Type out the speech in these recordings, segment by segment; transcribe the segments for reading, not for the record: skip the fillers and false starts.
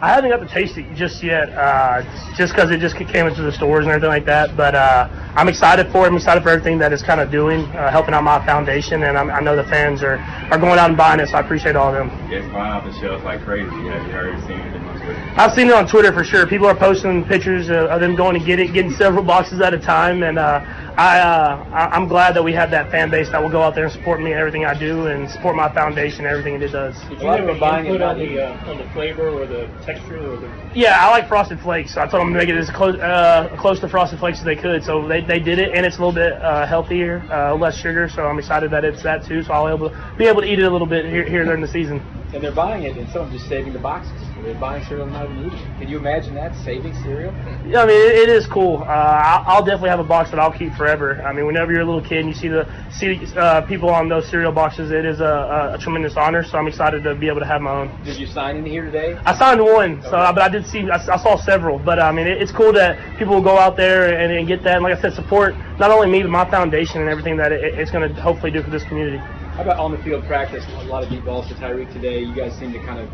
I haven't got to taste it just yet, just because it just came into the stores and everything like that. But I'm excited for it. I'm excited for everything that it's kind of doing, helping out my foundation. And I know the fans are going out and buying it, so I appreciate all of them. It's buying off the shelves like crazy. Have you already seen it on Twitter? I've seen it on Twitter for sure. People are posting pictures of them going to get it, getting several boxes at a time. And I'm glad that we have that fan base that will go out there and support me and everything I do and support my foundation and everything it does. Did you have any input on the flavor or the texture? Yeah, I like Frosted Flakes, so I told them to make it as close to Frosted Flakes as they could. So they did it, and it's a little bit healthier, less sugar. So I'm excited that it's that too. So I'll be able to eat it a little bit here during the season. And they're buying it, and some of them just saving the boxes. They're buying cereal and not even eating it. Can you imagine that, saving cereal? Yeah, I mean, it is cool. I'll definitely have a box that I'll keep forever. I mean, whenever you're a little kid and you see people on those cereal boxes, it is a tremendous honor. So I'm excited to be able to have my own. Did you sign in here today? I signed one, okay. But I did see. I saw several. But I mean, it's cool that people will go out there and get that. And like I said, support not only me but my foundation and everything that it's going to hopefully do for this community. How about on the field practice? A lot of deep balls to Tyreek today. You guys seem to kind of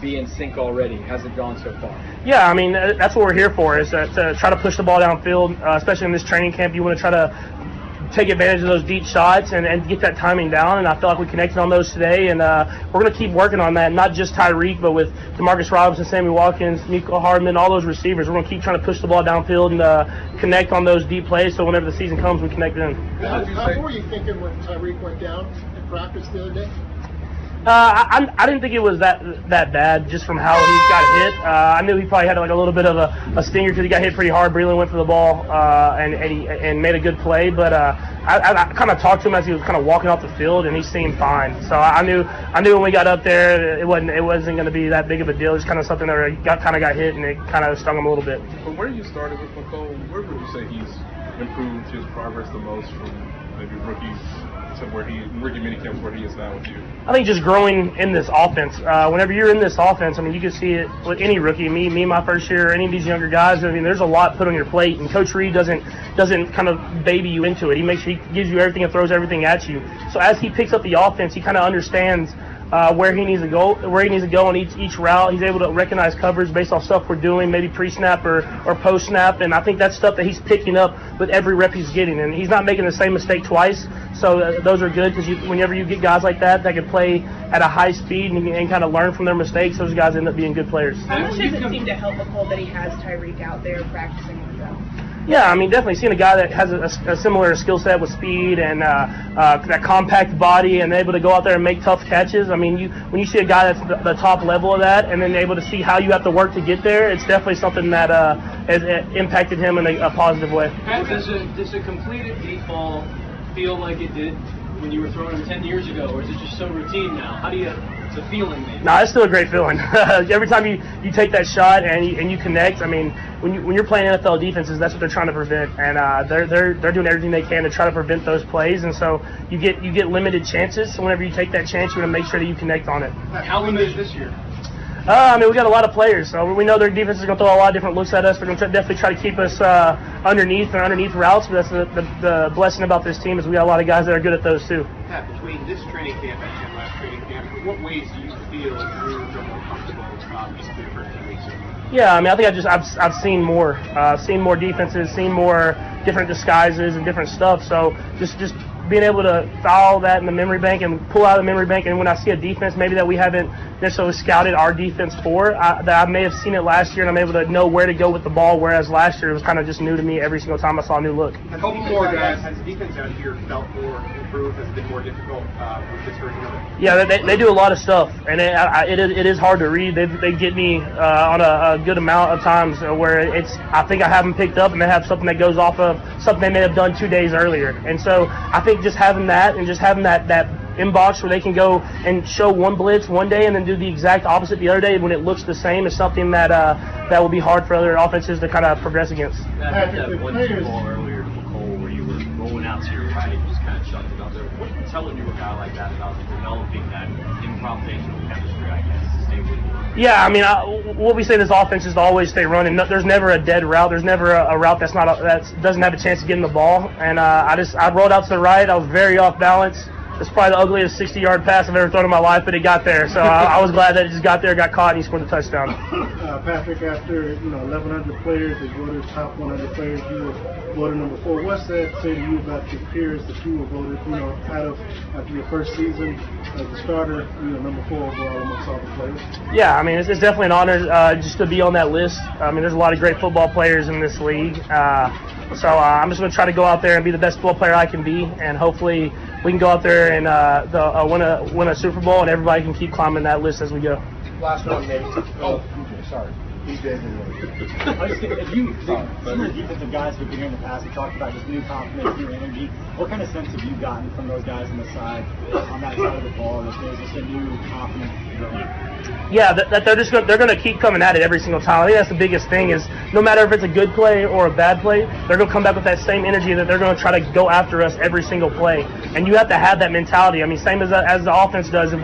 be in sync already. How's it gone so far? Yeah, I mean, that's what we're here for, is to try to push the ball downfield, especially in this training camp. You want to try to take advantage of those deep shots and get that timing down, and I feel like we connected on those today, and we're going to keep working on that, not just Tyreek, but with DeMarcus Robinson, Sammy Watkins, Nico Hardman, all those receivers. We're going to keep trying to push the ball downfield and connect on those deep plays, so whenever the season comes, we connect in. How were you thinking when Tyreek went down in practice the other day? I didn't think it was that bad just from how he got hit. I knew he probably had like a little bit of a stinger because he got hit pretty hard. Breland went for the ball and made a good play. But I kind of talked to him as he was kind of walking off the field, and he seemed fine. So I knew when we got up there it wasn't going to be that big of a deal. It's kind of something that got hit, and it kind of stung him a little bit. But where you started with McCole, where would you say he's improved his progress the most from maybe rookies to rookie minicamps where he is now with you? I think just growing in this offense. Whenever you're in this offense, I mean, you can see it with any rookie, me my first year, or any of these younger guys. I mean, there's a lot put on your plate, and Coach Reed doesn't kind of baby you into it. He makes sure he gives you everything and throws everything at you. So as he picks up the offense, he kind of understands where he needs to go on each route. He's able to recognize coverage based off stuff we're doing, maybe pre-snap or post-snap, and I think that's stuff that he's picking up with every rep he's getting, and he's not making the same mistake twice. So those are good because whenever you get guys like that can play at a high speed and kind of learn from their mistakes, those guys end up being good players. How much does it seem to help McCole that he has Tyreek out there practicing with them? Yeah, I mean, definitely seeing a guy that has a similar skill set with speed and that compact body and able to go out there and make tough catches. I mean, when you see a guy that's the top level of that and then able to see how you have to work to get there, it's definitely something that has impacted him in a positive way. Does a completed deep ball feel like it did when you were throwing them 10 years ago, or is it just so routine now? How do you? It's a feeling, maybe. No, it's still a great feeling. Every time you take that shot and you connect, I mean, when you're playing NFL defenses, that's what they're trying to prevent, and they're doing everything they can to try to prevent those plays, and so you get limited chances. So whenever you take that chance, you want to make sure that you connect on it. How limited this year? I mean, we got a lot of players, so we know their defense is going to throw a lot of different looks at us. They're going to definitely try to keep us underneath routes, but that's the blessing about this team is we got a lot of guys that are good at those too. Pat, between this training camp and last training camp, what ways do you feel like you're more comfortable these three first 2 weeks? Yeah, I mean, I think I've seen more, defenses, seen more different disguises and different stuff. So just being able to follow that in the memory bank and pull out of the memory bank, and when I see a defense maybe that we haven't necessarily scouted our defense for, that I may have seen it last year, and I'm able to know where to go with the ball, whereas last year it was kind of just new to me every single time I saw a new look. A couple more guys. Has the defense out here felt more improved? Has it been more difficult with this version of it? Yeah, they do a lot of stuff, and it is hard to read. They get me on a good amount of times where I think I have them picked up, and they have something that goes off of something they may have done 2 days earlier. And so I think just having that and just having that inbox where they can go and show one blitz one day and then do the exact opposite the other day when it looks the same is something that will be hard for other offenses to kind of progress against. That one ball earlier to McCole where you were rolling out to your right and just kind of shoved it out there. What are you telling a guy like that about developing that improvisational chemistry, I guess, to stay with you? Yeah, I mean, what we say this offense is to always stay running. There's never a dead route. There's never a route that doesn't have a chance to get in the ball. And I rolled out to the right. I was very off balance. it's probably the ugliest 60-yard pass I've ever thrown in my life, but it got there. So I was glad that it just got there, got caught, and he scored the touchdown. Patrick, after 1,100 players, they voted top 100 players. You were voted number 4. What's that say to you about your peers that you were voted, after your first season as a starter, number 4 overall amongst all the players? Yeah, I mean, it's definitely an honor just to be on that list. I mean, there's a lot of great football players in this league. So I'm just going to try to go out there and be the best football player I can be, and hopefully we can go out there and win a Super Bowl, and everybody can keep climbing that list as we go. Last one, Nate. Sorry. DJ I just think if some of the defensive guys who've been here in the past have talked about this new confidence, new energy. What kind of sense have you gotten from those guys on the side, on that side of the ball, that there's just a new confidence? Yeah, that they're going to keep coming at it every single time. I think that's the biggest thing is no matter if it's a good play or a bad play, they're going to come back with that same energy that they're going to try to go after us every single play. And you have to have that mentality. I mean, same as the offense does. If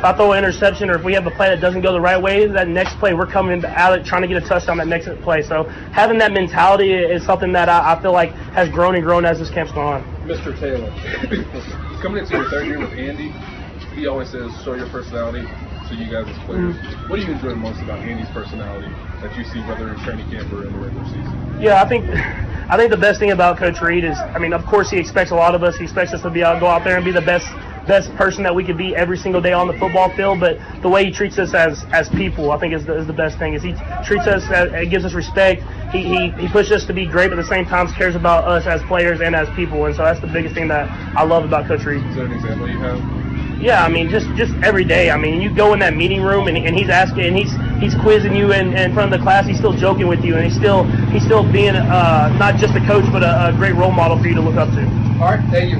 I throw an interception or if we have a play that doesn't go the right way, that next play we're coming at it trying to get a touchdown that next play. So having that mentality is something that I feel like has grown and grown as this camp's gone on. Mr. Taylor, coming into your third year with Andy, he always says, show your personality to you guys as players. What do you enjoy the most about Andy's personality that you see whether in training camp or in the regular season? Yeah, I think the best thing about Coach Reed is, I mean, of course he expects a lot of us. He expects us to go out there and be the best person that we could be every single day on the football field, but the way he treats us as people, I think is the best thing. Is he treats us, gives us respect. He pushes us to be great, but at the same time cares about us as players and as people, and so that's the biggest thing that I love about Coach Reed. Is there an example you have? Yeah, I mean, just every day. I mean, you go in that meeting room and he's asking, and he's quizzing you in front of the class. He's still joking with you, and he's still being not just a coach, but a great role model for you to look up to. All right, thank you.